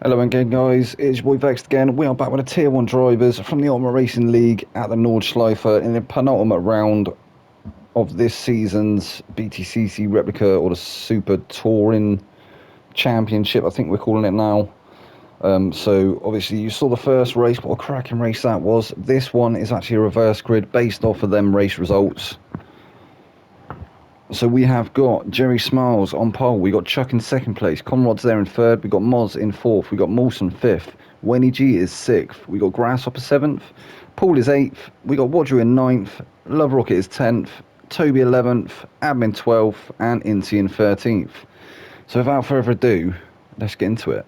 Hello again guys, it's your boy Vexed again. We are back with the Tier 1 drivers from the Ultimate Racing League at the Nordschleife in the penultimate round of this season's Btcc replica, or the Super Touring Championship, I think we're calling it now. So obviously you saw the first race, what a cracking race that was. This one is actually a reverse grid based off of them race results. So we have got Jerry Smiles on pole, we got Chuck in second place, Conrod's there in third, we got Moz in fourth, we got Mawson fifth, Wenny G is sixth, we got Grasshopper seventh, Paul is eighth, we got Wadru in ninth, Love Rocket is 10th, Toby 11th, Admin 12th, and Incy in 13th. So without further ado, let's get into it.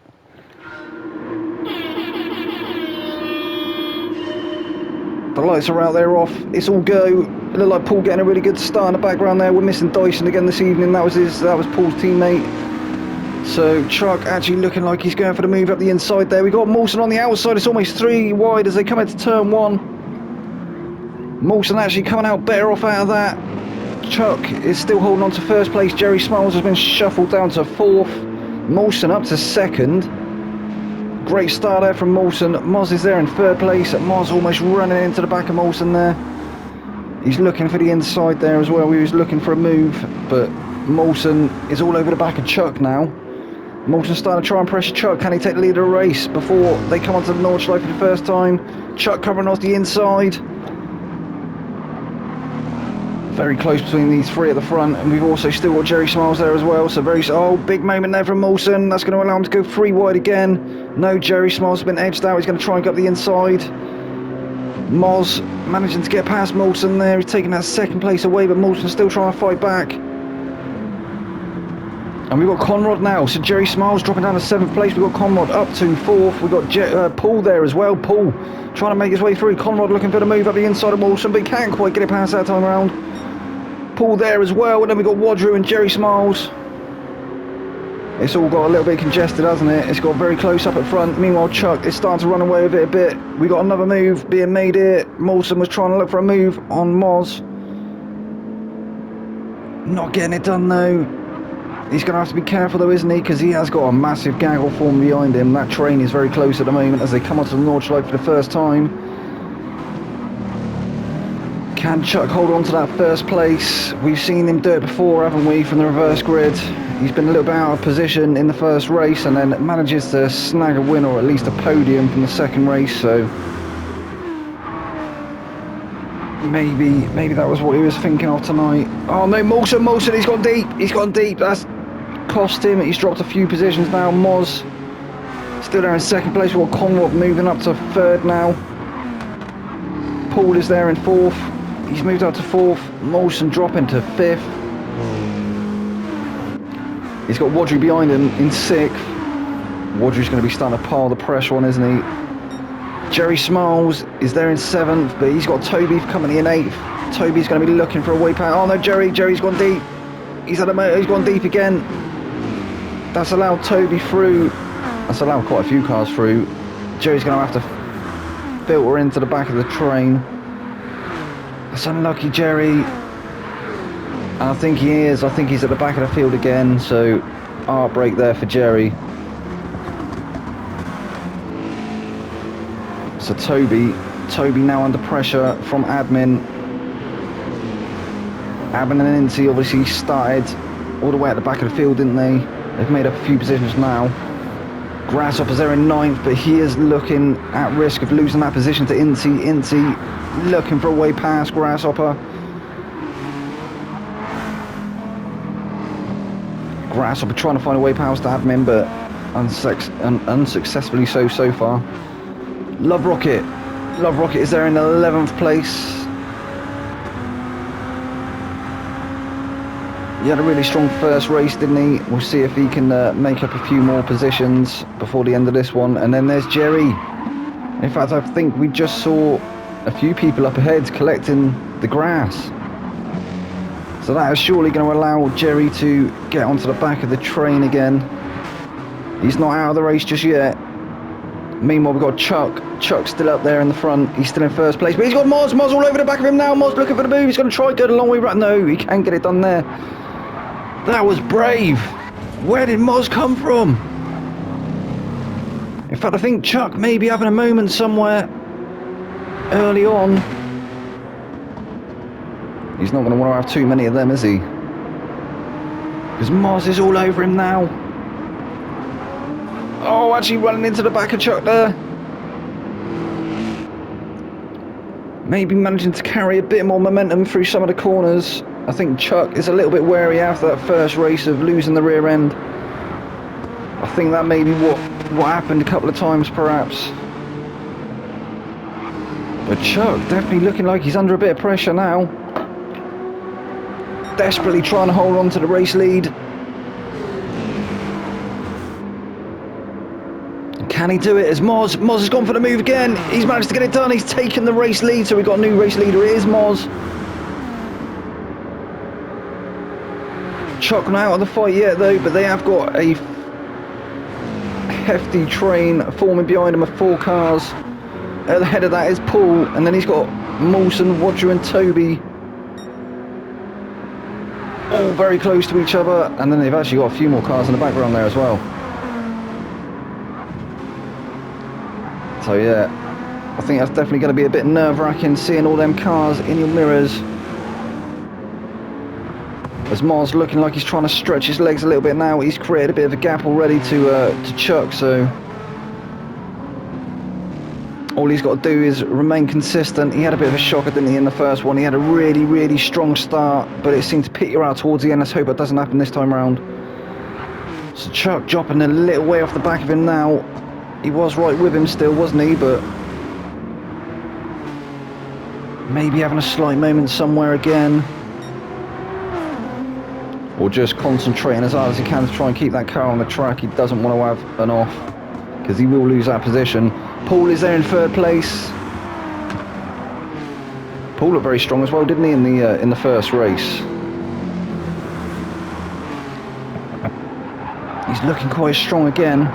The lights are out, they're off, it's all go. It looked like Paul getting a really good start in the background there. We're missing Dyson again this evening. That was Paul's teammate. So Chuck actually looking like he's going for the move up the inside there. We got Mawson on the outside. It's almost 3 wide as they come into turn 1. Mawson actually coming out better off out of that. Chuck is still holding on to first place. Jerry Smiles has been shuffled down to 4th. Mawson up to 2nd. Great start there from Mawson. Moz is there in 3rd place. Moz almost running into the back of Mawson there. He's looking for the inside there as well. He was looking for a move, but Mawson is all over the back of Chuck now. Mawson's starting to try and pressure Chuck. Can he take the lead of the race before they come onto the Nordschleife for the first time? Chuck covering off the inside. Very close between these three at the front, and we've also still got Jerry Smiles there as well. So big moment there from Mawson. That's going to allow him to go 3 wide again. No, Jerry Smiles has been edged out. He's going to try and go up the inside. Moz managing to get past Mawson there. He's taking that 2nd place away, but Mawson's still trying to fight back. And we've got Conrad now. So Jerry Smiles dropping down to 7th place. We've got Conrad up to 4th. We've got Paul there as well. Paul trying to make his way through. Conrad looking for the move up the inside of Mawson, but he can't quite get it past that time around. Paul there as well. And then we've got Wadru and Jerry Smiles. It's all got a little bit congested, hasn't it? It's got very close up at front. Meanwhile, Chuck is starting to run away with it a bit. We got another move being made here. Mawson was trying to look for a move on Moz. Not getting it done though. He's going to have to be careful though, isn't he? Because he has got a massive gaggle form behind him. That train is very close at the moment as they come onto the Nordschleife for the first time. Can Chuck hold on to that 1st place? We've seen him do it before, haven't we, from the reverse grid. He's been a little bit out of position in the first race and then manages to snag a win or at least a podium from the 2nd race, so maybe that was what he was thinking of tonight. Oh no, Mawson, he's gone deep, that's cost him. He's dropped a few positions now. Moz still there in 2nd place. We've got Conrad moving up to 3rd now. Paul is there in 4th. He's moved up to 4th. Mawson dropping to 5th. He's got Wadru behind him in 6th. Wadru's going to be starting to pile the pressure on, isn't he? Jerry Smiles is there in 7th, but he's got Toby coming in 8th. Toby's going to be looking for a way past. Oh no, Jerry's gone deep. He's gone deep again. That's allowed Toby through. That's allowed quite a few cars through. Jerry's going to have to filter into the back of the train. That's unlucky, Jerry. I think he is. I think he's at the back of the field again, so heartbreak there for Jerry. So Toby now under pressure from Admin. Admin and Incy obviously started all the way at the back of the field, didn't they? They've made up a few positions now. Grasshopper's there in 9th, but he is looking at risk of losing that position to Incy. Incy looking for a way past Grasshopper. Grasshopper trying to find a way past Admin, but unsuccessfully so far. Love Rocket is there in 11th place. He had a really strong first race, didn't he? We'll see if he can make up a few more positions before the end of this one. And then there's Jerry. In fact, I think we just saw a few people up ahead collecting the grass. So that is surely going to allow Jerry to get onto the back of the train again. He's not out of the race just yet. Meanwhile, we've got Chuck. Chuck's still up there in the front. He's still in 1st place, but he's got Moz all over the back of him now. Moz looking for the move. He's going to try to go the long way right. No, he can't get it done there. That was brave. Where did Moz come from? In fact, I think Chuck may be having a moment somewhere early on. He's not going to want to have too many of them, is he? Because Moz is all over him now. Oh, actually running into the back of Chuck there. Maybe managing to carry a bit more momentum through some of the corners. I think Chuck is a little bit wary after that first race of losing the rear end. I think that may be what happened a couple of times perhaps. But Chuck definitely looking like he's under a bit of pressure now. Desperately trying to hold on to the race lead. Can he do it as Moz has gone for the move again. He's managed to get it done. He's taken the race lead, so we've got a new race leader. It is Moz. Chuck not out of the fight yet though, but they have got a hefty train forming behind him of 4 cars. At the head of that is Paul, and then he's got Molson, Roger and Toby all very close to each other, and then they've actually got a few more cars in the background there as well. So yeah, I think that's definitely going to be a bit nerve-wracking seeing all them cars in your mirrors. As Mars looking like he's trying to stretch his legs a little bit now. He's created a bit of a gap already to Chuck, so all he's got to do is remain consistent. He had a bit of a shocker, didn't he, in the first one? He had a really, really strong start, but it seemed to peter out towards the end. Let's hope it doesn't happen this time around. So Chuck dropping a little way off the back of him now. He was right with him still, wasn't he? But maybe having a slight moment somewhere again. Or just concentrating as hard as he can to try and keep that car on the track. He doesn't want to have an off, because he will lose that position. Paul is there in 3rd place. Paul looked very strong as well, didn't he, in the first race? He's looking quite strong again.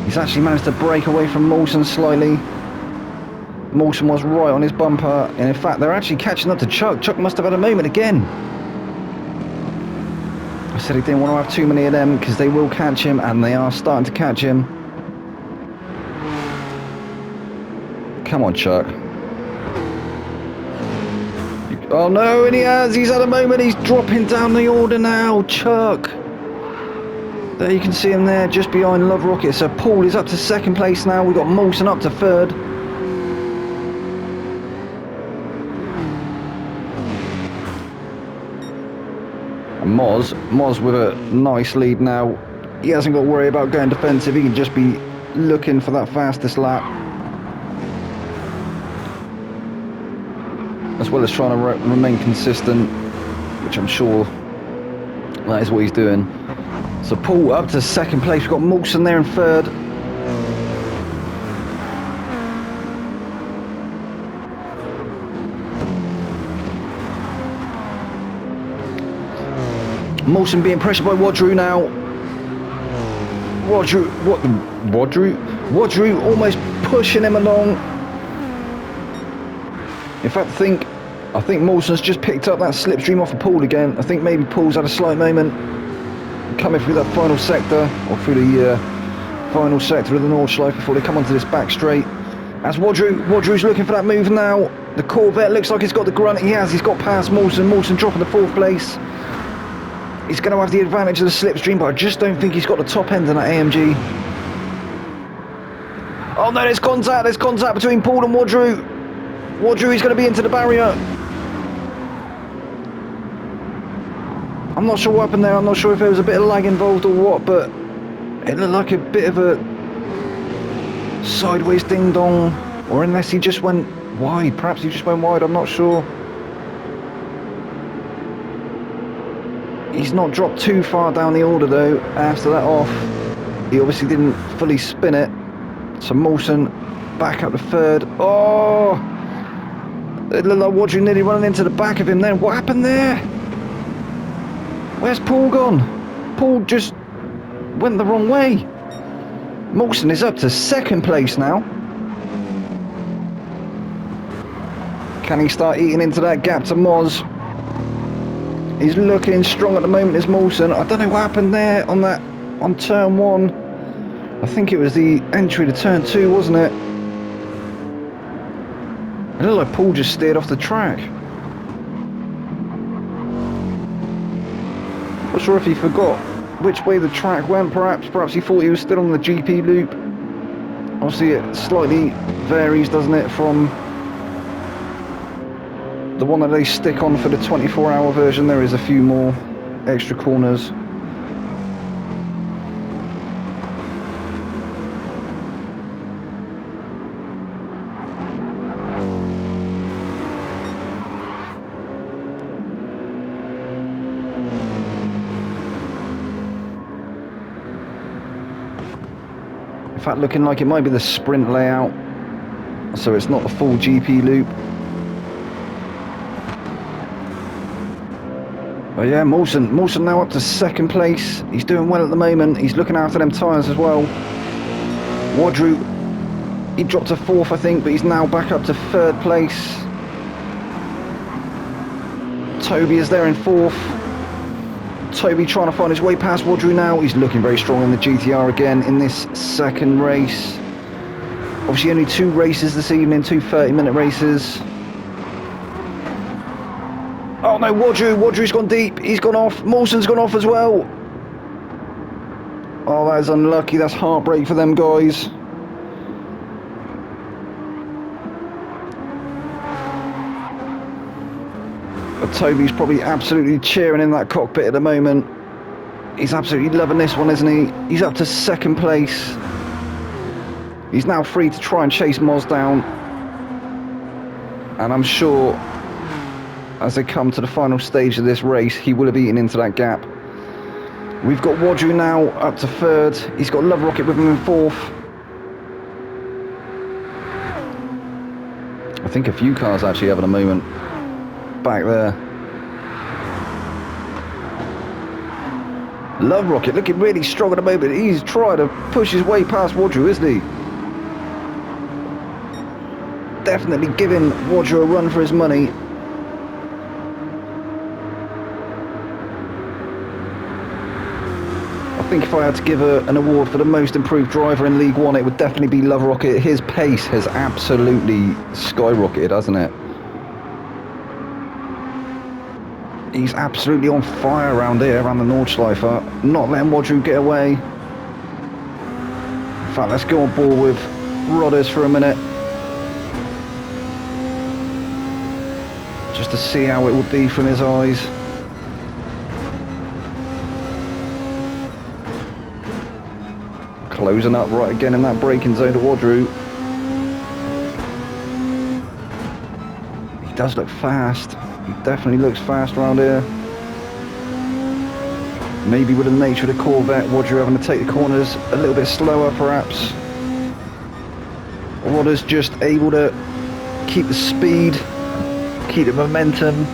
He's actually managed to break away from Molson slightly. Molson was right on his bumper, and in fact they're actually catching up to Chuck. Chuck must have had a moment again. I said he didn't want to have too many of them because they will catch him, and they are starting to catch him. Come on, Chuck. Oh no, and he's had a moment. He's dropping down the order now, Chuck. There you can see him there, just behind Love Rocket. So Paul is up to 2nd place now. We've got Molson up to 3rd. And Moz with a nice lead now. He hasn't got to worry about going defensive. He can just be looking for that fastest lap, as well as trying to remain consistent, which I'm sure that is what he's doing. So Paul up to 2nd place. We've got Molson there in 3rd. Molson being pressured by Wadru now. Wadru almost pushing him along. In fact, I think Molson's just picked up that slipstream off of Paul again. I think maybe Paul's had a slight moment coming through that final sector, or through the final sector of the Nordschleife before they come onto this back straight. As Wadru's looking for that move now. The Corvette looks like he's got the grunt. He's got past Molson. Molson dropping to 4th place. He's going to have the advantage of the slipstream, but I just don't think he's got the top end in that AMG. Oh no, there's contact between Paul and Wadru. Wadru is going to be into the barrier. I'm not sure what happened there. I'm not sure if there was a bit of lag involved or what, but it looked like a bit of a sideways ding-dong, or unless he just went wide. Perhaps he just went wide, I'm not sure. He's not dropped too far down the order though after that off. He obviously didn't fully spin it. So Molson back up to 3rd. Oh! It looked like Wadru nearly running into the back of him then. What happened there? Where's Paul gone? Paul just went the wrong way. Molson is up to 2nd place now. Can he start eating into that gap to Moz? He's looking strong at the moment, is Molson. I don't know what happened there on turn 1. I think it was the entry to turn 2, wasn't it? It looked like Paul just steered off the track. Not sure if he forgot which way the track went, perhaps he thought he was still on the GP loop. Obviously it slightly varies, doesn't it, from the one that they stick on for the 24-hour version. There is a few more extra corners. In fact, looking like it might be the sprint layout, so it's not the full GP loop. But yeah, Mawson now up to 2nd place. He's doing well at the moment. He's looking after them tyres as well. Wadru, he dropped to 4th, I think, but he's now back up to 3rd place. Toby is there in 4th. Toby trying to find his way past Wadru now. He's looking very strong in the GTR again in this 2nd race. Obviously only 2 races this evening, 2 30-minute races. Oh no, Wadru's gone deep. He's gone off. Mawson's gone off as well. Oh, that is unlucky. That's heartbreak for them guys. But Toby's probably absolutely cheering in that cockpit at the moment. He's absolutely loving this one, isn't he? He's up to 2nd place. He's now free to try and chase Moz down. And I'm sure as they come to the final stage of this race, he will have eaten into that gap. We've got Wadru now up to 3rd. He's got Love Rocket with him in 4th. I think a few cars actually having a moment back there. Love Rocket looking really strong at the moment. He's trying to push his way past Wadru, isn't he? Definitely giving Wadru a run for his money. I think if I had to give an award for the most improved driver in League One, it would definitely be Love Rocket. His pace has absolutely skyrocketed, hasn't it? He's absolutely on fire around here, around the Nordschleifer. Not letting Wadru get away. In fact, let's go on board with Rodders for a minute. Just to see how it would be from his eyes. Closing up right again in that braking zone to Wadru. He does look fast. He definitely looks fast around here. Maybe with the nature of the Corvette, Wadru having to take the corners a little bit slower perhaps. Wadru's just able to keep the speed, keep the momentum.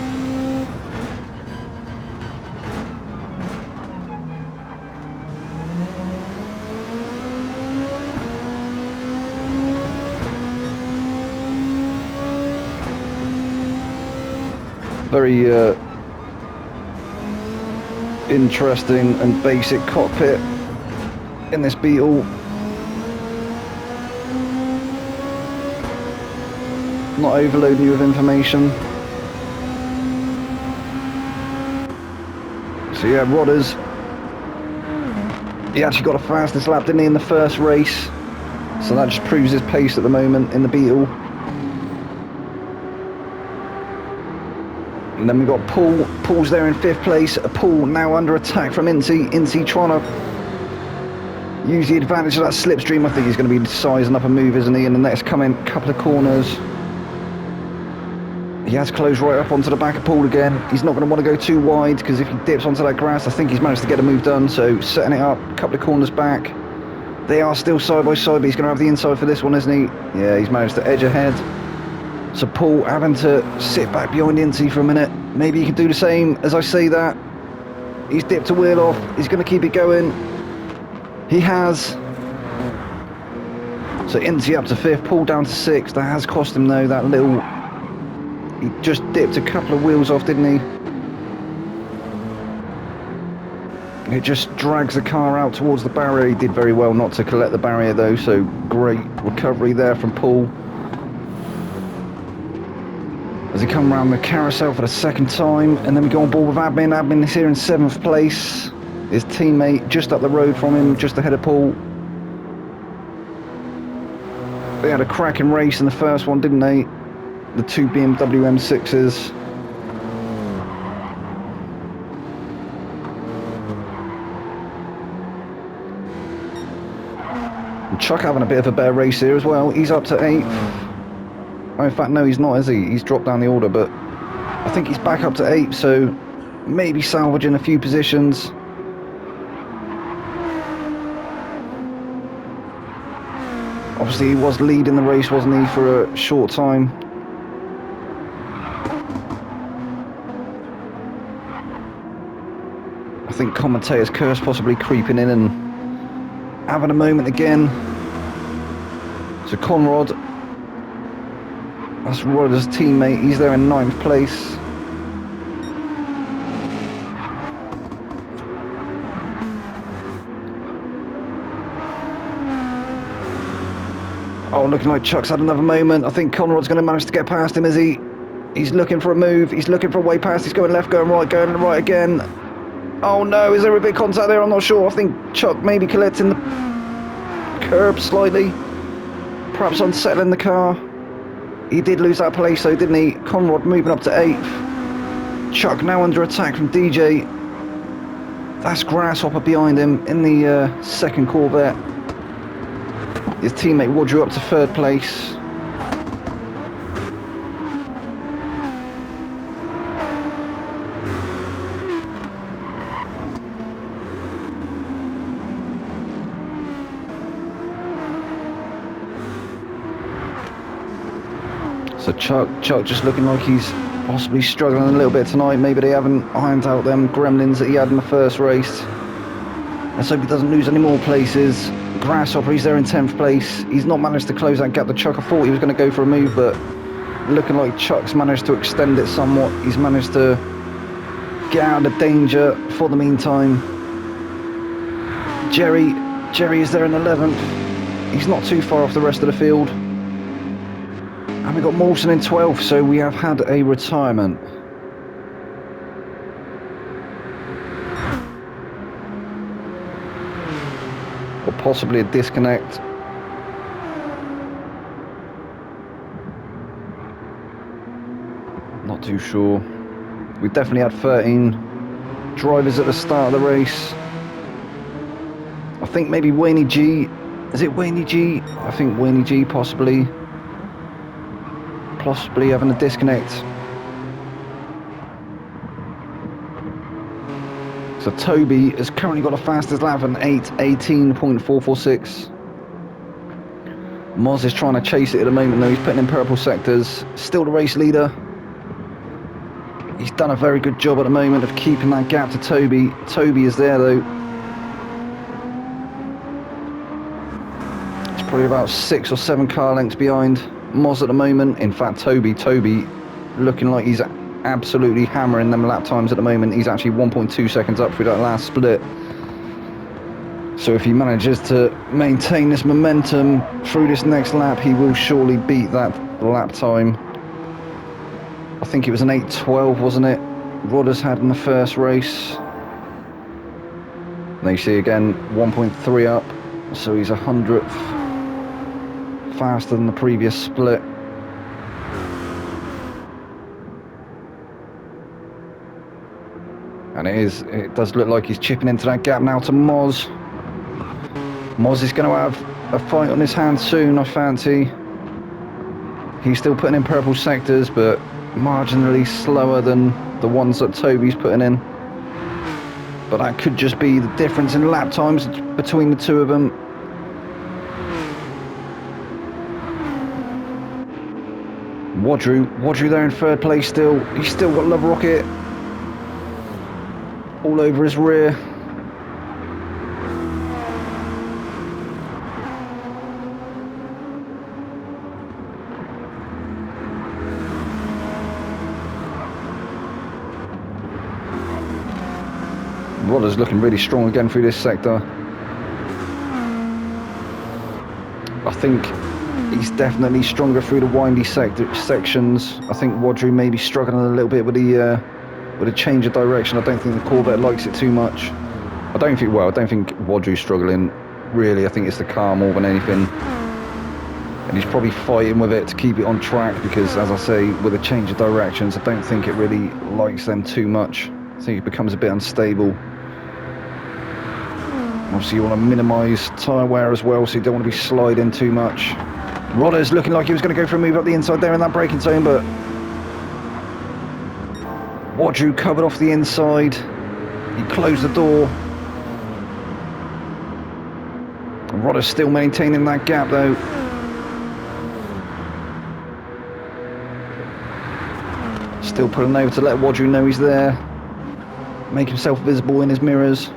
Very interesting and basic cockpit in this Beetle. Not overloading you with information. So yeah, Rodders. He actually got a fastest lap, didn't he, in the first race? So that just proves his pace at the moment in the Beetle. And then we've got Paul. Paul's there in 5th place. Paul now under attack from Incy. Incy trying to use the advantage of that slipstream. I think he's going to be sizing up a move, isn't he, in the next coming couple of corners. He has closed right up onto the back of Paul again. He's not going to want to go too wide, because if he dips onto that grass, I think he's managed to get a move done. So setting it up, a couple of corners back. They are still side by side, but he's going to have the inside for this one, isn't he? Yeah, he's managed to edge ahead. So Paul having to sit back behind Incy for a minute. Maybe he can do the same as I say that. He's dipped a wheel off. He's going to keep it going. He has. So Incy up to 5th, Paul down to 6th. That has cost him though, that little... He just dipped a couple of wheels off, didn't he? It just drags the car out towards the barrier. He did very well not to collect the barrier though, so great recovery there from Paul. As he come around the carousel for the second time, and then we go on board with Admin. Admin is here in 7th place. His teammate just up the road from him, just ahead of Paul. They had a cracking race in the first one, didn't they? The two BMW M6s. And Chuck having a bit of a better race here as well. He's up to 8th. Oh, in fact, no, he's not, is he? He's dropped down the order, but I think he's back up to 8th, so maybe salvaging a few positions. Obviously, he was leading the race, wasn't he, for a short time. I think commentator's curse possibly creeping in and having a moment again. So Conrad, that's Rodder's teammate, he's there in 9th place. Oh, looking like Chuck's had another moment. I think Conrad's going to manage to get past him, is he? He's looking for a move. He's looking for a way past. He's going left, going right again. Oh no, is there a bit of contact there? I'm not sure. I think Chuck maybe collecting the curb slightly. Perhaps unsettling the car. He did lose that place though, didn't he? Conrad moving up to 8th. Chuck now under attack from DJ. That's Grasshopper behind him in the second Corvette. His teammate Wadrew up to 3rd place. So Chuck just looking like he's possibly struggling a little bit tonight. Maybe they haven't ironed out them gremlins that he had in the first race. Let's hope he doesn't lose any more places. Grasshopper, he's there in 10th place. He's not managed to close that gap to Chuck. I thought he was going to go for a move, but looking like Chuck's managed to extend it somewhat. He's managed to get out of danger for the meantime. Jerry is there in 11th. He's not too far off the rest of the field. And we've got Mawson in 12th, so we have had a retirement. Or possibly a disconnect. Not too sure. We definitely had 13 drivers at the start of the race. I think maybe Wayne G. Is it Wayne G? I think Wayne G possibly having a disconnect. So Toby has currently got the fastest lap of 18.446. Moz is trying to chase it at the moment though. He's putting in purple sectors. Still the race leader. He's done a very good job at the moment of keeping that gap to Toby. Toby is there though. It's probably about 6 or 7 car lengths behind Moz at the moment. In fact, Toby looking like he's absolutely hammering them lap times at the moment. He's actually 1.2 seconds up through that last split. So if he manages to maintain this momentum through this next lap, he will surely beat that lap time. I think it was an 8:12, wasn't it? Rodders had in the first race. And you see again 1.3 up, so he's 100th faster than the previous split. And it does look like he's chipping into that gap now to Moz. Moz is going to have a fight on his hands soon, I fancy. He's still putting in purple sectors, but marginally slower than the ones that Toby's putting in. But that could just be the difference in lap times between the two of them. Wadrew there in 3rd place still. He's still got Love Rocket all over his rear. Roller's looking really strong again through this sector. I think he's definitely stronger through the windy sections. I think Wadru may be struggling a little bit with a change of direction. I don't think the Corvette likes it too much. I don't think Wadru's struggling, really. I think it's the car more than anything. And he's probably fighting with it to keep it on track because, as I say, with a change of directions, I don't think it really likes them too much. I think it becomes a bit unstable. Obviously, you want to minimise tyre wear as well, so you don't want to be sliding too much. Rodder's looking like he was going to go for a move up the inside there in that braking zone, but Wadru covered off the inside. He closed the door. Rodder's still maintaining that gap though. Still pulling over to let Wadru know he's there. Make himself visible in his mirrors.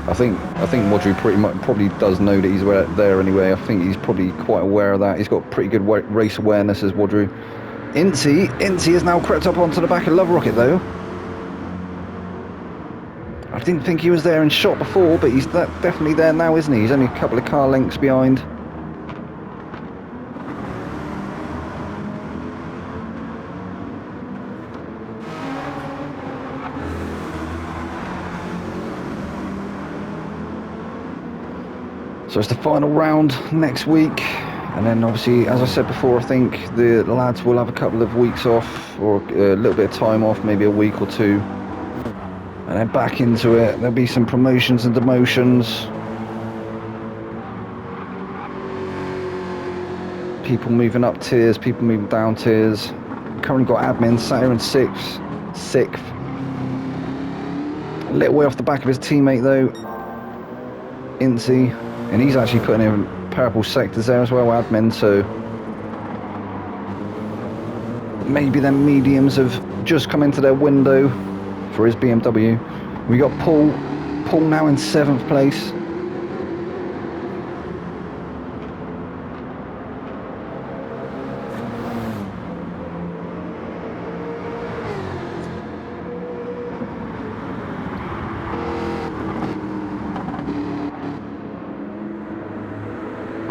I think Wadru probably does know that he's there anyway. I think he's probably quite aware of that. He's got pretty good race awareness as Wadru. Inti has now crept up onto the back of Love Rocket though. I didn't think he was there in shot before, but he's definitely there now, isn't he? He's only a couple of car lengths behind. So it's the final round next week, and then obviously, as I said before, I think the lads will have a couple of weeks off, or a little bit of time off, maybe a week or two, and then back into it. There'll be some promotions and demotions. People moving up tiers, people moving down tiers. Currently got admin sat here in sixth. A little way off the back of his teammate though, Inti. And he's actually putting in purple sectors there as well, admin, so maybe them mediums have just come into their window for his BMW. We got Paul now in 7th place.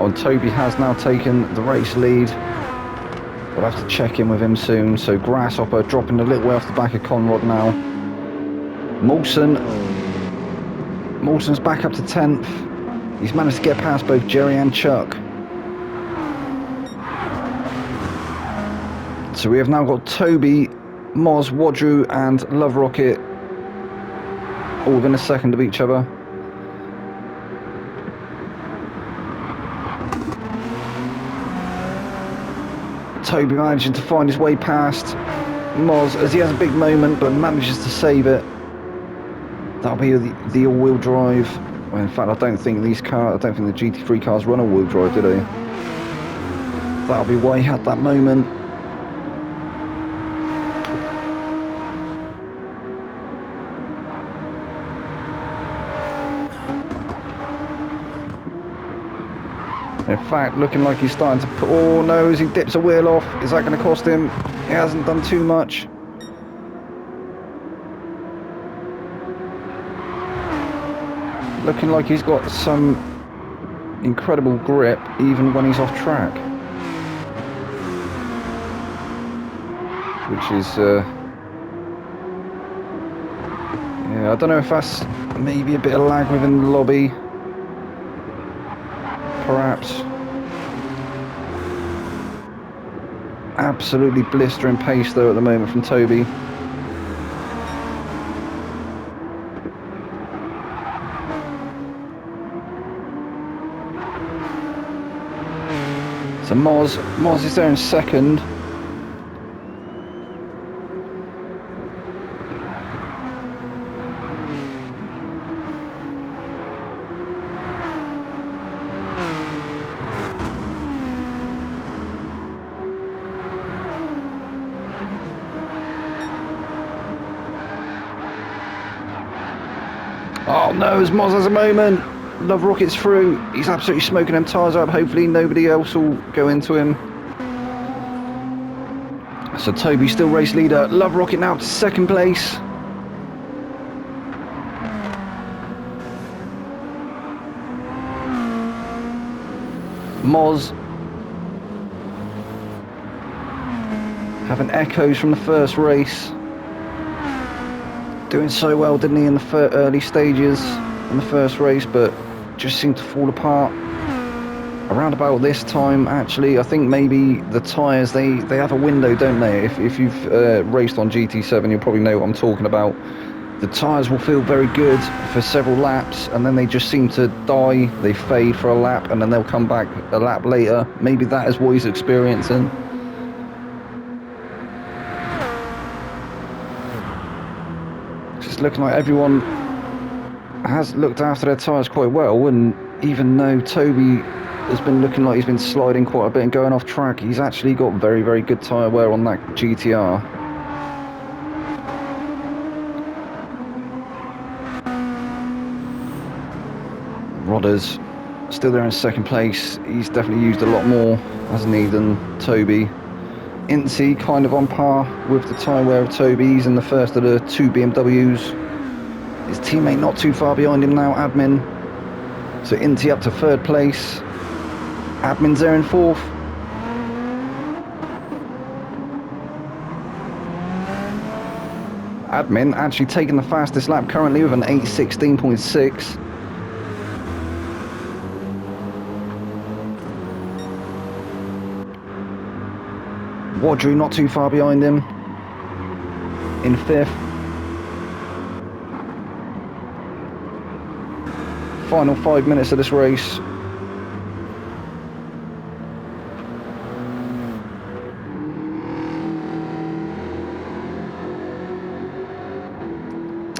And Toby has now taken the race lead. We'll have to check in with him soon. So Grasshopper dropping a little way off the back of Conrad now. Mawson's back up to 10th. He's managed to get past both Jerry and Chuck. So we have now got Toby, Moz, Wadru and Love Rocket all within a second of each other. Toby managing to find his way past Moz as he has a big moment but manages to save it. That'll be the all-wheel drive. Well, in fact, I don't think the GT3 cars run all-wheel drive, do they? That'll be why he had that moment. In fact, looking like he's starting to put... Oh no, as he dips a wheel off. Is that going to cost him? He hasn't done too much. Looking like he's got some incredible grip even when he's off track. Which is... yeah, I don't know if that's maybe a bit of lag within the lobby. Perhaps. Absolutely blistering pace though at the moment from Toby. So Moz is there in second. Oh no, as Moz has a moment. Love Rocket's through. He's absolutely smoking them tyres up. Hopefully nobody else will go into him. So Toby still race leader. Love Rocket now to second place. Moz having echoes from the first race. Doing so well, didn't he, in the early stages in the first race, but just seemed to fall apart. Around about this time, actually, I think maybe the tyres, they have a window, don't they? If you've raced on GT7, you'll probably know what I'm talking about. The tyres will feel very good for several laps, and then they just seem to die. They fade for a lap, and then they'll come back a lap later. Maybe that is what he's experiencing. It's looking like everyone has looked after their tyres quite well, and even though Toby has been looking like he's been sliding quite a bit and going off track, he's actually got very, very good tyre wear on that GTR. Rodder's still there in second place. He's definitely used a lot more, hasn't he, than Toby. Inti kind of on par with the tyre wear of Toby. He's in the first of the two BMWs. His teammate not too far behind him now, Admin. So Inti up to third place. Admin's there in fourth. Admin actually taking the fastest lap currently with an 8:16.6. Wadru not too far behind him in fifth. Final 5 minutes of this race.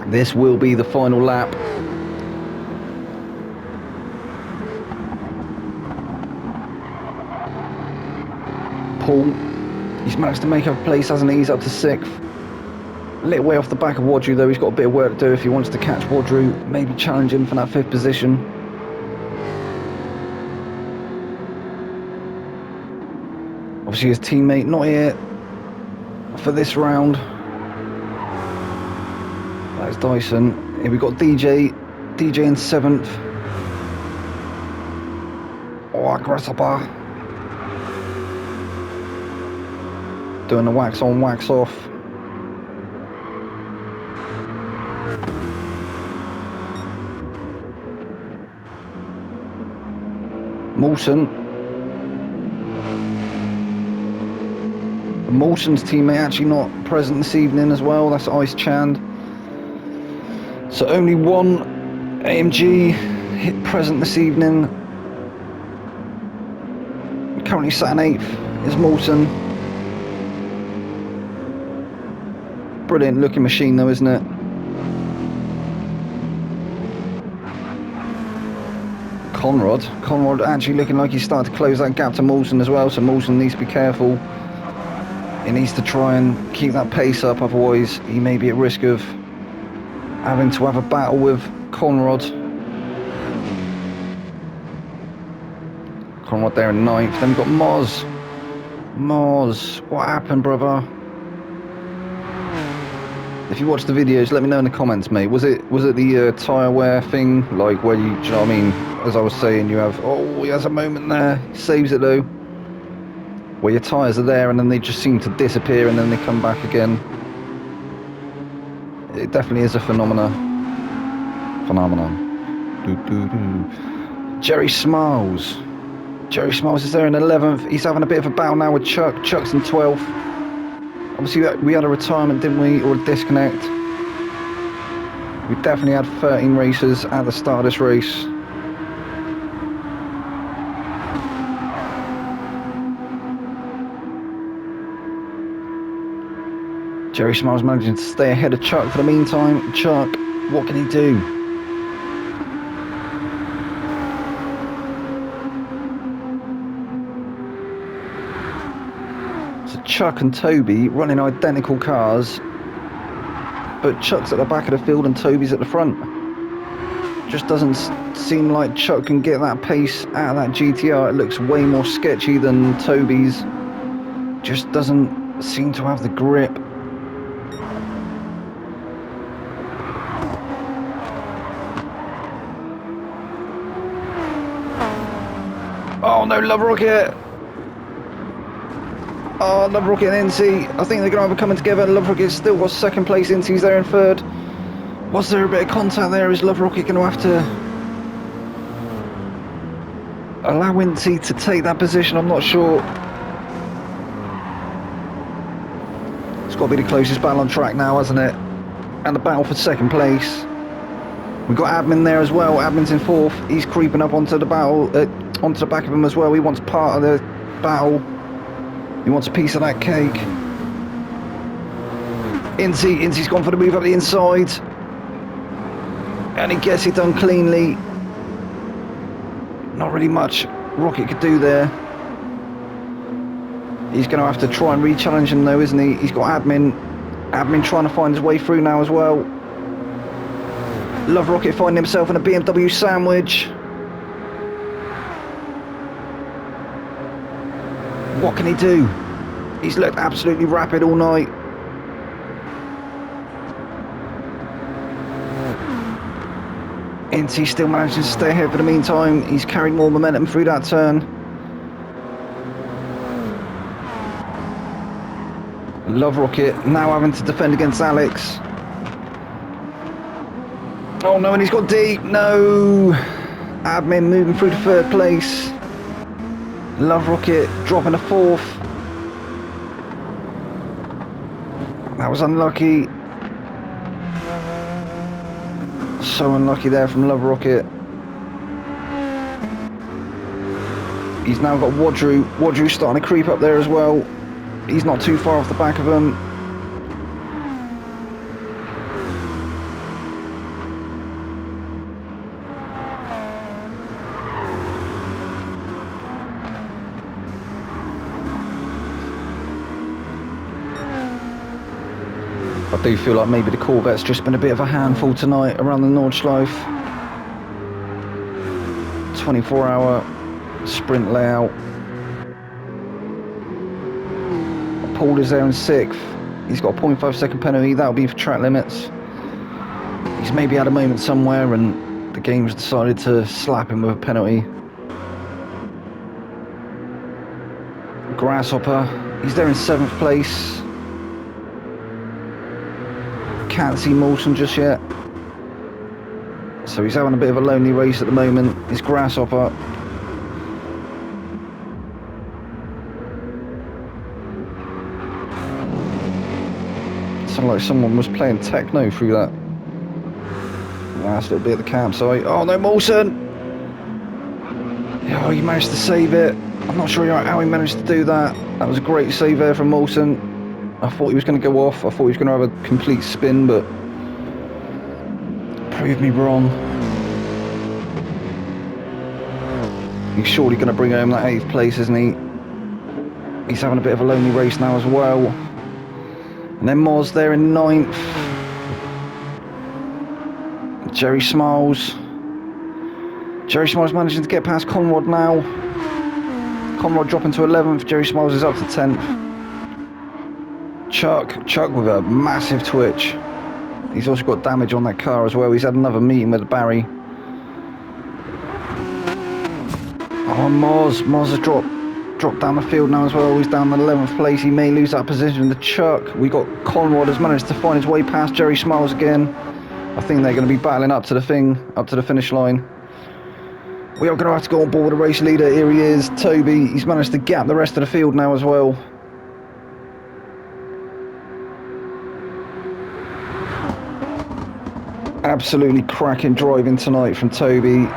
This will be the final lap. Paul, he's managed to make up a place, hasn't he? He's up to sixth. A little way off the back of Wadru though. He's got a bit of work to do if he wants to catch Wadru, maybe challenge him for that fifth position. Obviously his teammate not here for this round. That's Dyson. Here we got DJ in seventh. Oh, Grasshopper. Doing the wax on, wax off. Mawson's teammate actually not present this evening as well. That's Ice Chand. So only one AMG hit present this evening. Currently sat in 8th is Mawson. Brilliant looking machine though, isn't it? Conrad actually looking like he's starting to close that gap to Mawson as well, so Mawson needs to be careful. He needs to try and keep that pace up, otherwise he may be at risk of having to have a battle with Conrad. Conrad there in 9th. Then we've got Moz. What happened, brother? If you watch the videos, let me know in the comments, mate. Was it the tyre wear thing, like where you know what I mean? As I was saying, you have, he has a moment there. He saves it though. Where your tyres are there and then they just seem to disappear and then they come back again. It definitely is a phenomenon. Jerry Smiles is there in 11th. He's having a bit of a battle now with Chuck. Chuck's in 12th. Obviously we had a retirement, didn't we, or a disconnect. We definitely had 13 racers at the start of this race. Jerry Smiles managing to stay ahead of Chuck for the meantime. Chuck, what can he do? So Chuck and Toby running identical cars, but Chuck's at the back of the field and Toby's at the front. Just doesn't seem like Chuck can get that pace out of that GTR. It looks way more sketchy than Toby's. Just doesn't seem to have the grip. Oh no, Love Rocket. Oh, Love Rocket and NC. I think they're going to have a coming together. Love Rocket's still got second place. NC's there in third. Was there a bit of contact there? Is Love Rocket going to have to allow NC to take that position? I'm not sure. It's got to be the closest battle on track now, hasn't it? And the battle for second place. We've got Admin there as well. Admin's in fourth. He's creeping up onto the battle, onto the back of him as well. He wants part of the battle. He wants a piece of that cake. Incy's gone for the move up the inside. And he gets it done cleanly. Not really much Rocket could do there. He's going to have to try and re-challenge him though, isn't he? He's got Admin. Admin trying to find his way through now as well. Love Rocket finding himself in a BMW sandwich. What can he do? He's looked absolutely rapid all night. Incy still managing to stay ahead for the meantime. He's carried more momentum through that turn. Love Rocket now having to defend against Alex. Oh no, and he's got D. No. Admin moving through to third place. Love Rocket dropping to fourth. That was unlucky. So unlucky there from Love Rocket. He's now got Wadru. Wadru's starting to creep up there as well. He's not too far off the back of him. I do feel like maybe the Corvette's just been a bit of a handful tonight around the Nordschleife. 24-hour sprint layout. Paul is there in 6th. He's got a 0.5 second penalty. That'll be for track limits. He's maybe had a moment somewhere and the game's decided to slap him with a penalty. Grasshopper. He's there in 7th place. Can't see Mawson just yet. So he's having a bit of a lonely race at the moment. It's Grasshopper. Sounded like someone was playing techno through that last little bit of the campsite. Oh no, Mawson! Oh, he managed to save it. I'm not sure how he managed to do that. That was a great save there from Mawson. I thought he was going to go off. I thought he was going to have a complete spin, but proved me wrong. He's surely going to bring home that 8th place, isn't he? He's having a bit of a lonely race now as well. And then Moz there in 9th. Jerry Smiles. Jerry Smiles managing to get past Conrad now. Conrad dropping to 11th. Jerry Smiles is up to 10th. Chuck with a massive twitch. He's also got damage on that car as well. He's had another meeting with Barry. Oh, Moz has dropped down the field now as well. He's down the 11th place. He may lose that position to Chuck. We got Conrad has managed to find his way past Jerry Smiles again. I think they're going to be battling up to the finish line. We are going to have to go on board with the race leader. Here he is, Toby. He's managed to gap the rest of the field now as well. Absolutely cracking driving tonight from Toby.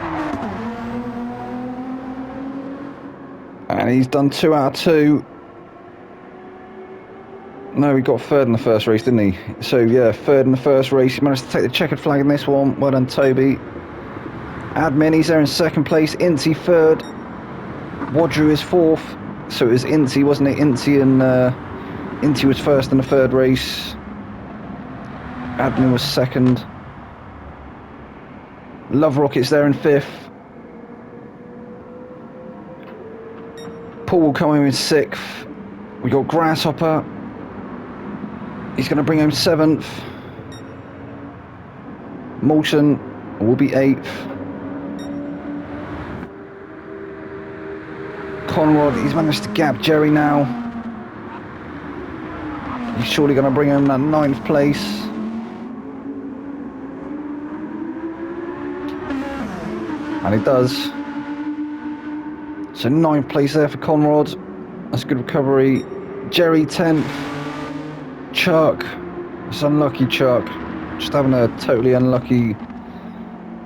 And he's done 2 out of 2. No, he got 3rd in the first race, didn't he? So yeah, 3rd in the first race. He managed to take the checkered flag in this one. Well done, Toby. Admin, he's there in 2nd place. Incy 3rd. Wadru is 4th. So it was Incy, wasn't it? Incy was 1st in the 3rd race. Admin was 2nd. Love Rocket's there in 5th. Paul will come in 6th. We got Grasshopper. He's going to bring home 7th. Moulton will be 8th. Conrad, he's managed to gap Jerry now. He's surely going to bring him that 9th place. And he does. So 9th place there for Conrad. That's good recovery. Jerry 10th. Chuck. It's unlucky Chuck. Just having a totally unlucky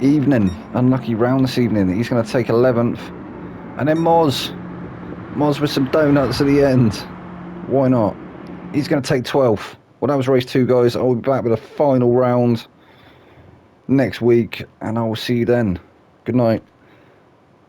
evening. Unlucky round this evening. He's going to take 11th. And then Moz. Moz with some donuts at the end. Why not? He's going to take 12th. Well, that was race 2, guys. I'll be back with a final round next week. And I will see you then. Good night.